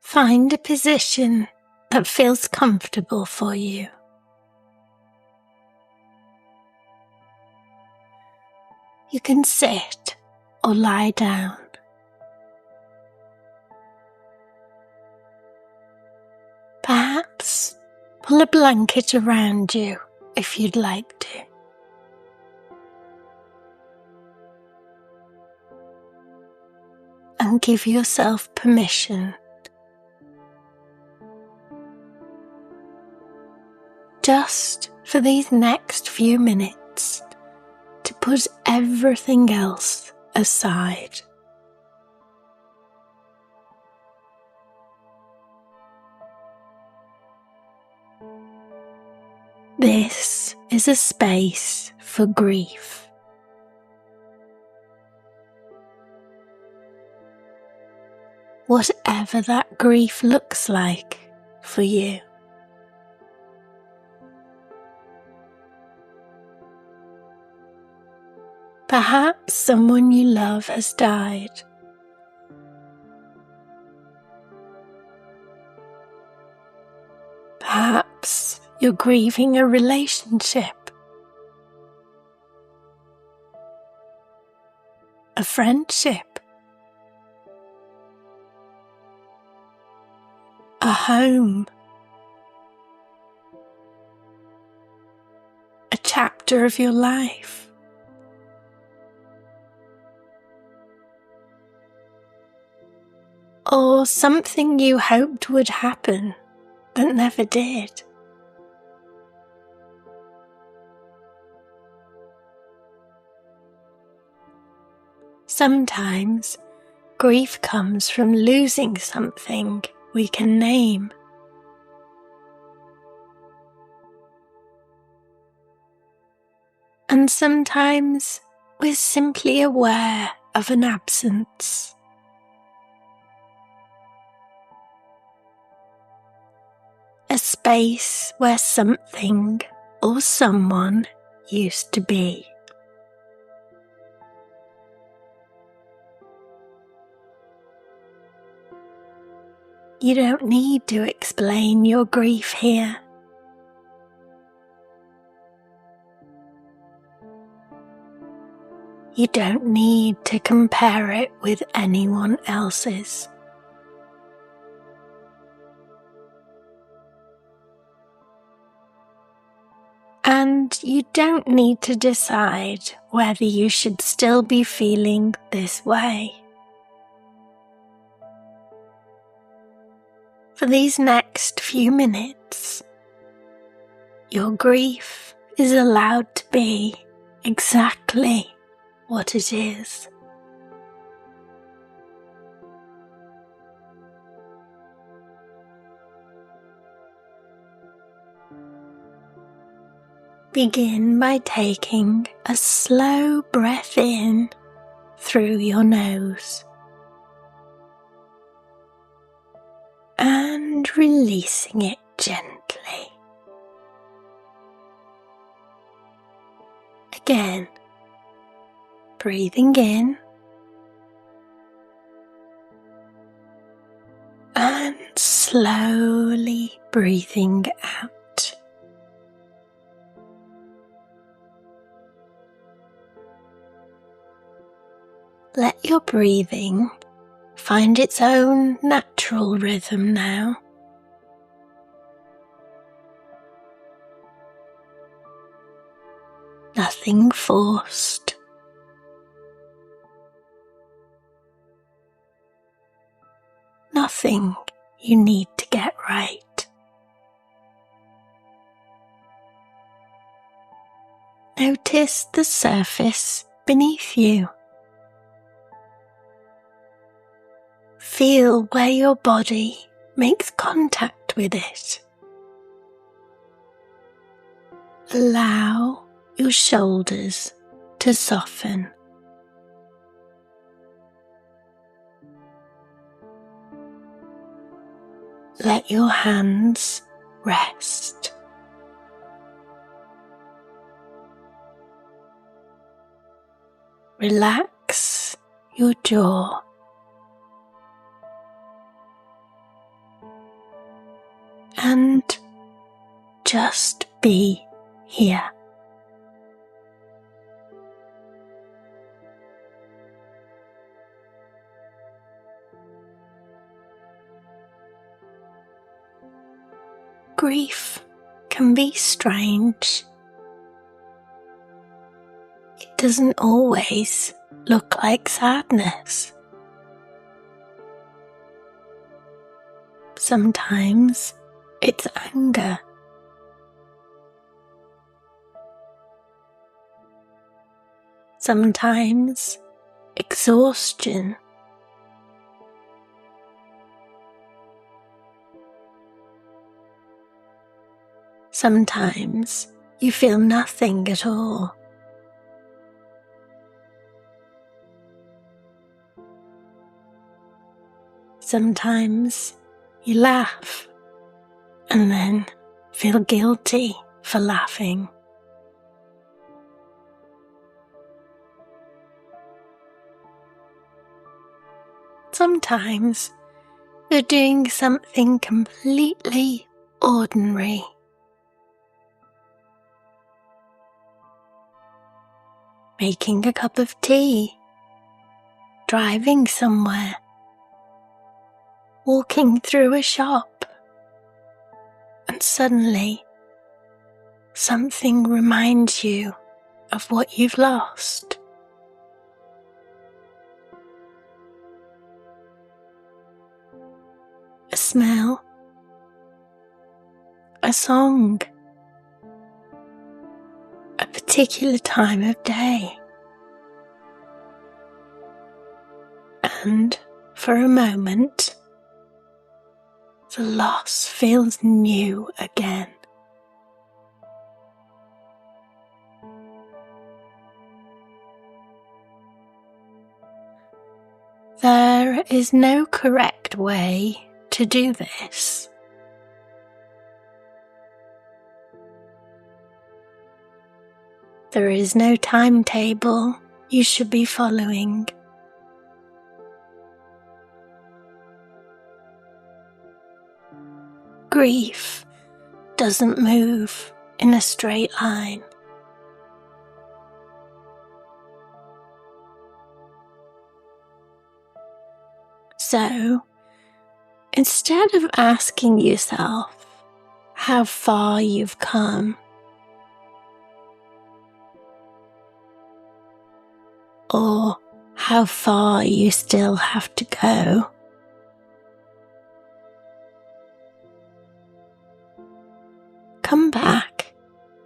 Find a position that feels comfortable for you. You can sit or lie down. Perhaps pull a blanket around you if you'd like to. And give yourself permission just for these next few minutes to put everything else aside. This is a space for grief. Whatever that grief looks like for you. Perhaps someone you love has died. Perhaps you're grieving a relationship, a friendship, a home, a chapter of your life. Or something you hoped would happen that never did. Sometimes grief comes from losing something we can name. And sometimes we're simply aware of an absence. A space where something or someone used to be. You don't need to explain your grief here. You don't need to compare it with anyone else's. And you don't need to decide whether you should still be feeling this way. For these next few minutes, your grief is allowed to be exactly what it is. Begin by taking a slow breath in through your nose and releasing it gently. Again, breathing in and slowly breathing out. Let your breathing find its own natural rhythm now. Nothing forced. Nothing you need to get right. Notice the surface beneath you. Feel where your body makes contact with it. Allow your shoulders to soften. Let your hands rest. Relax your jaw. and just be here. Grief can be strange. It doesn't always look like sadness. Sometimes it's anger. Sometimes exhaustion. Sometimes you feel nothing at all. Sometimes you laugh and then feel guilty for laughing. Sometimes you're doing something completely ordinary. Making a cup of tea, driving somewhere, walking through a shop, and suddenly something reminds you of what you've lost. A smell, a song, a particular time of day. And for a moment, the loss feels new again. There is no correct way to do this. There is no timetable you should be following. Grief doesn't move in a straight line. So, instead of asking yourself how far you've come, or how far you still have to go, come back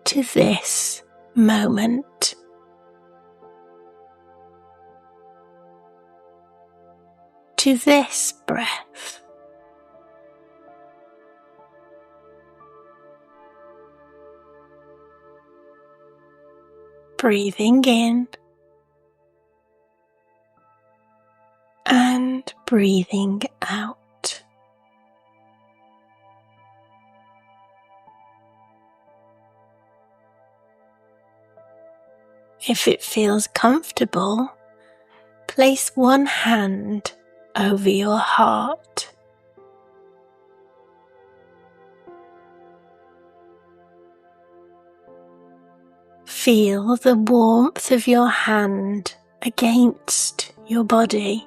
to this moment. To this breath. Breathing in and breathing out. If it feels comfortable, place one hand over your heart. Feel the warmth of your hand against your body.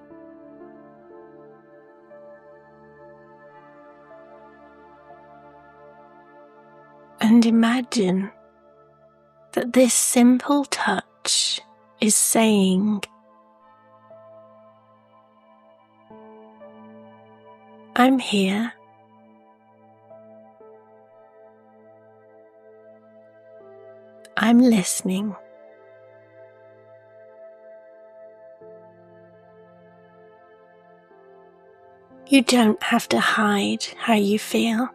And imagine that this simple touch is saying, I'm here. I'm listening. You don't have to hide how you feel.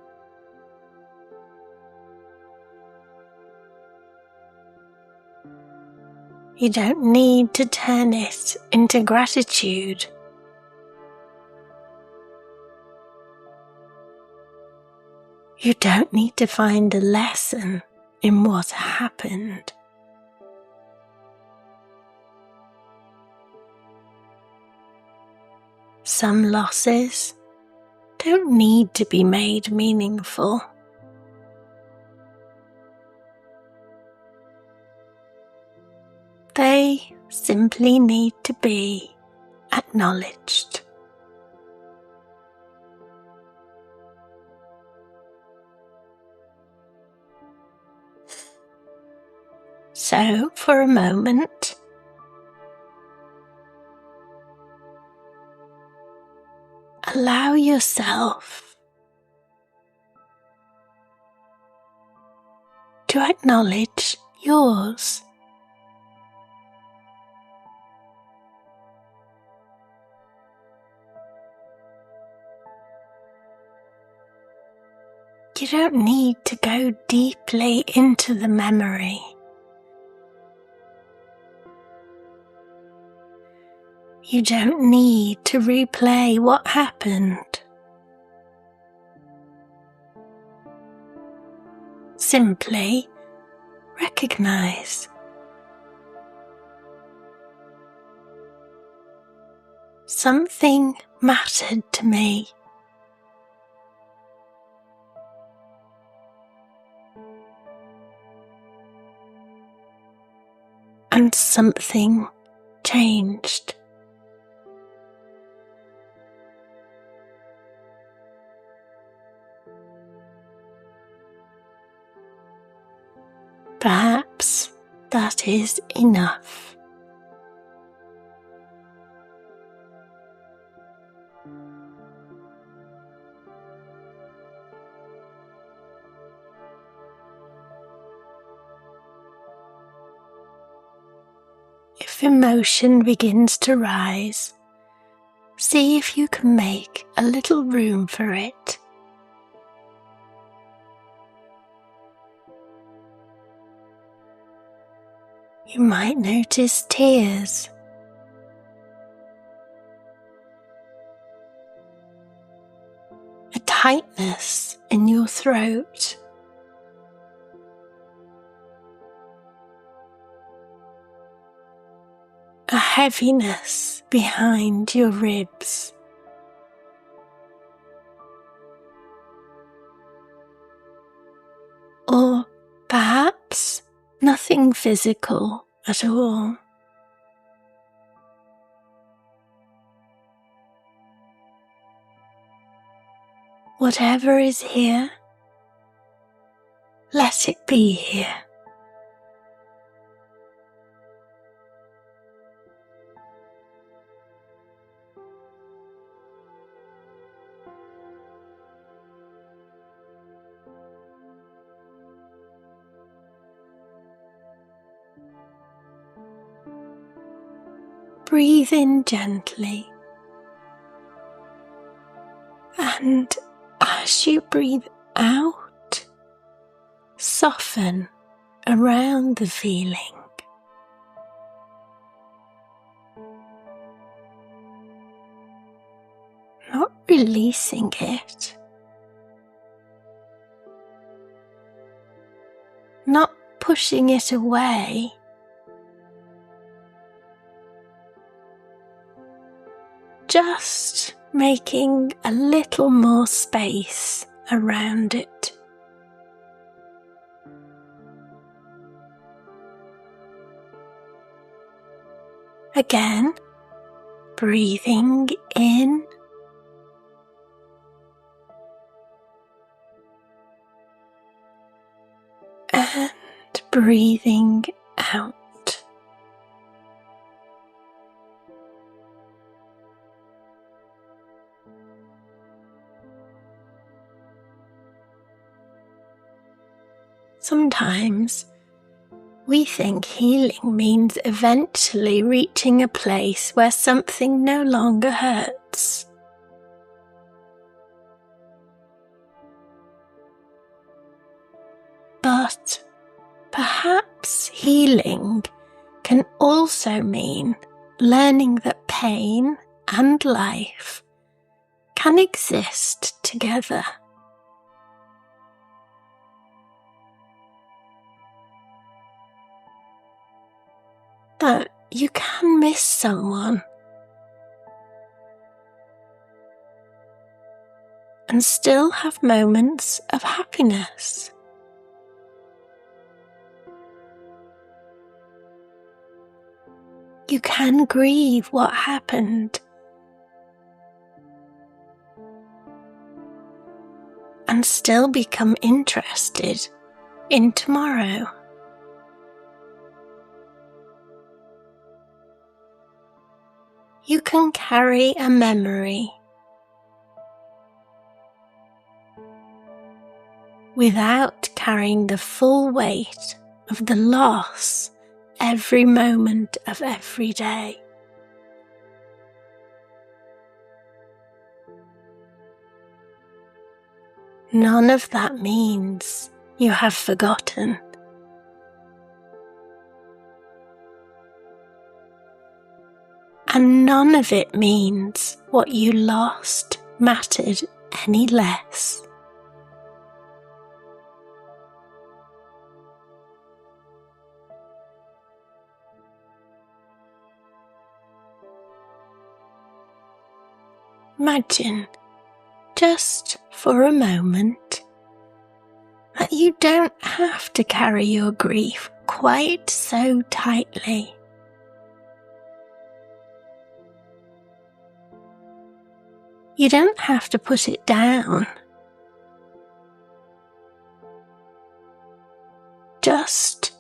You don't need to turn it into gratitude. You don't need to find a lesson in what happened. Some losses don't need to be made meaningful. They simply need to be acknowledged. So, for a moment, allow yourself to acknowledge yours. You don't need to go deeply into the memory. You don't need to replay what happened. Simply recognize. Something mattered to me. And something changed. Perhaps that is enough. If emotion begins to rise, see if you can make a little room for it. You might notice tears, a tightness in your throat, a heaviness behind your ribs. Or perhaps nothing physical at all. Whatever is here, let it be here. Breathe in gently, and as you breathe out, soften around the feeling. Not releasing it, not pushing it away, just making a little more space around it. Again, breathing in and breathing out. Sometimes we think healing means eventually reaching a place where something no longer hurts. But perhaps healing can also mean learning that pain and life can exist together. That you can miss someone, and still have moments of happiness. You can grieve what happened and still become interested in tomorrow. You can carry a memory without carrying the full weight of the loss every moment of every day. None of that means you have forgotten. And none of it means what you lost mattered any less. Imagine, just for a moment, that you don't have to carry your grief quite so tightly. You don't have to put it down. Just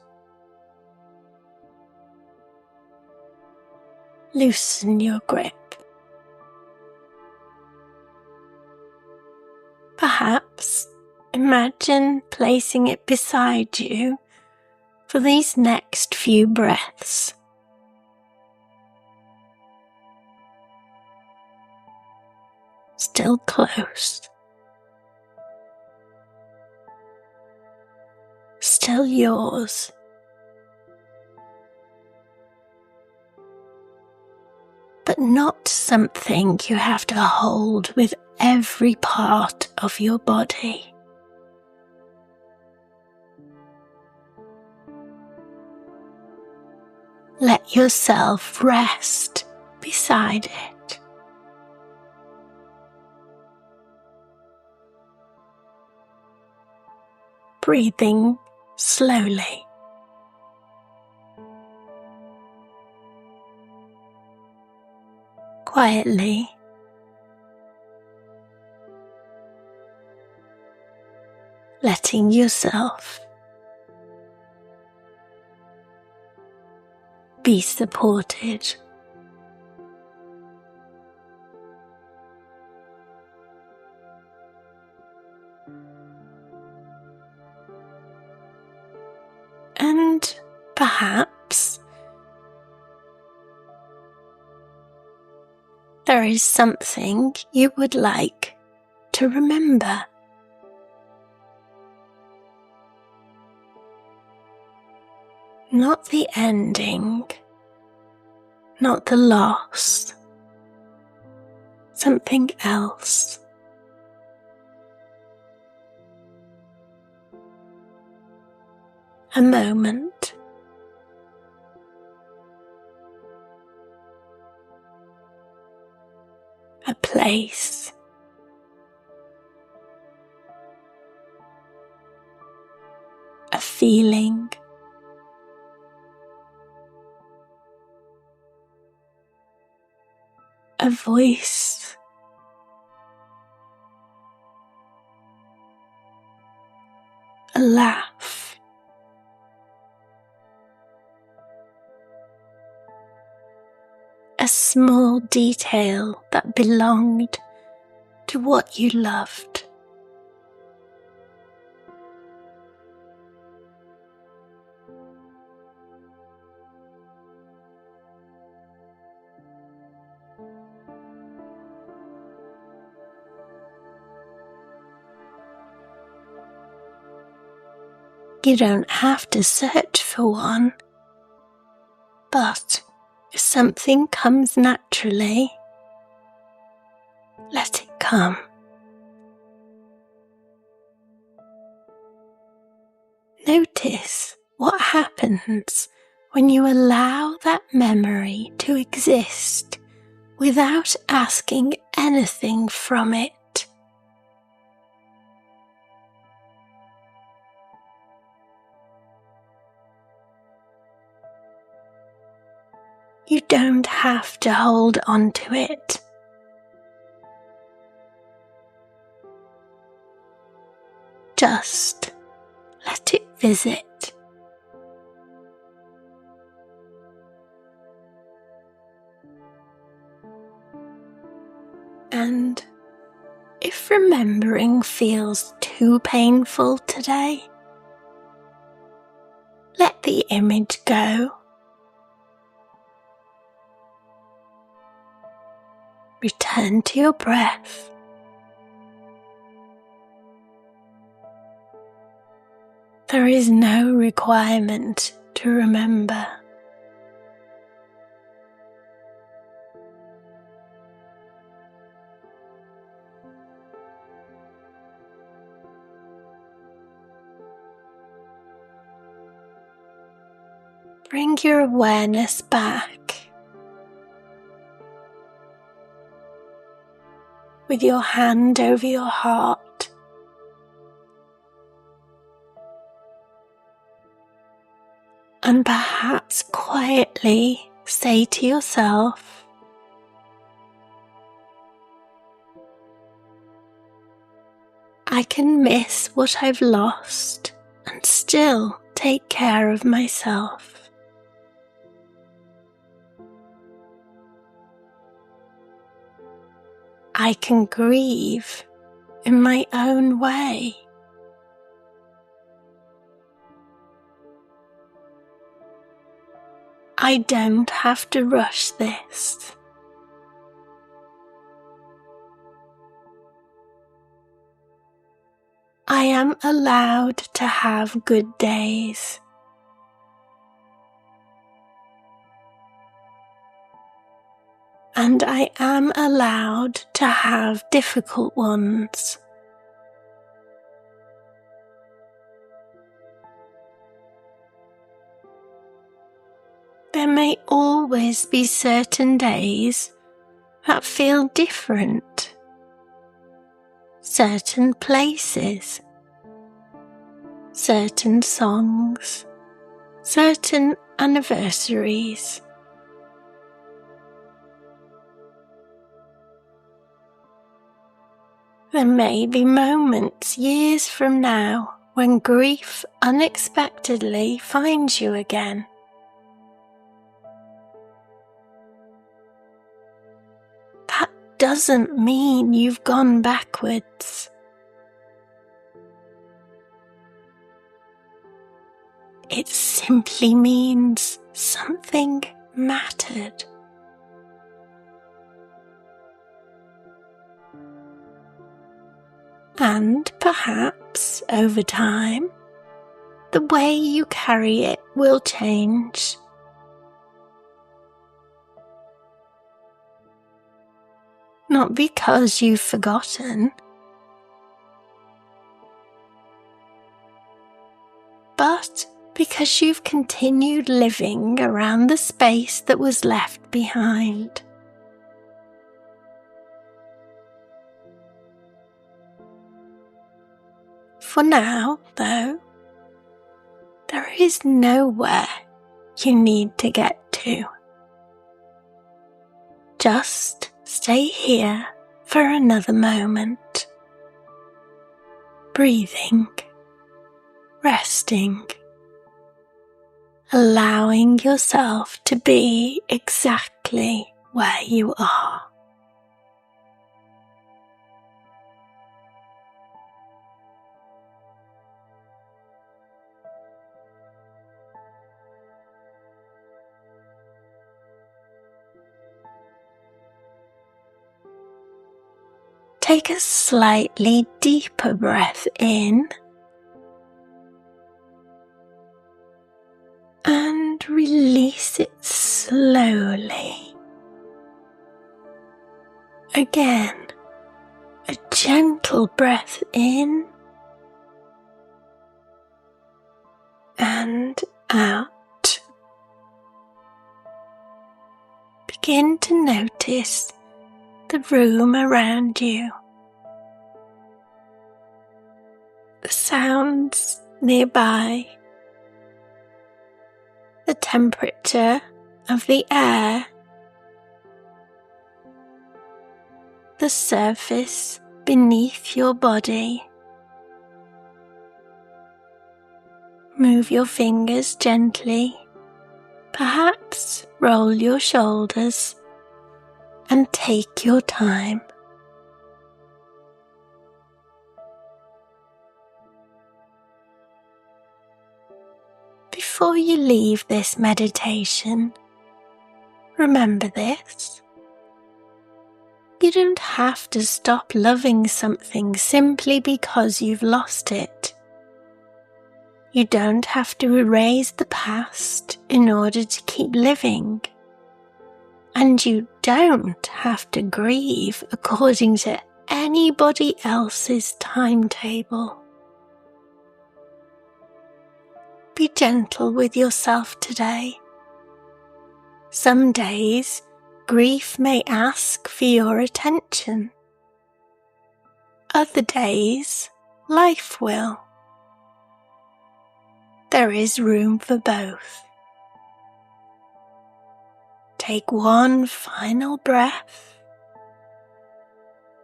loosen your grip. Perhaps imagine placing it beside you for these next few breaths. Still close. Still yours. But not something you have to hold with every part of your body. Let yourself rest beside it. Breathing slowly. Quietly. Letting yourself be supported. And perhaps there is something you would like to remember. Not the ending, not the loss, something else. A moment. A place. A feeling. A voice. A laugh. A small detail that belonged to what you loved. You don't have to search for one, but if something comes naturally, let it come. Notice what happens when you allow that memory to exist without asking anything from it. You don't have to hold on to it. Just let it visit. And if remembering feels too painful today, let the image go. Return to your breath. There is no requirement to remember. Bring your awareness back with your hand over your heart. And perhaps quietly say to yourself, I can miss what I've lost and still take care of myself. I can grieve in my own way. I don't have to rush this. I am allowed to have good days. And I am allowed to have difficult ones. There may always be certain days that feel different, certain places, certain songs, certain anniversaries. There may be moments years from now when grief unexpectedly finds you again. That doesn't mean you've gone backwards. It simply means something mattered. And perhaps over time, the way you carry it will change. Not because you've forgotten, but because you've continued living around the space that was left behind. For now, though, there is nowhere you need to get to. Just stay here for another moment, breathing, resting, allowing yourself to be exactly where you are. Take a slightly deeper breath in and release it slowly. Again, a gentle breath in and out. Begin to notice the room around you, the sounds nearby, the temperature of the air, the surface beneath your body. Move your fingers gently, perhaps roll your shoulders, and take your time. Before you leave this meditation, remember this. You don't have to stop loving something simply because you've lost it. You don't have to erase the past in order to keep living. And you don't have to grieve according to anybody else's timetable. Be gentle with yourself today. Some days, grief may ask for your attention. Other days, life will. There is room for both. Take one final breath,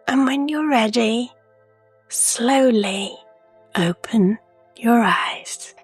and when you're ready, slowly open your eyes.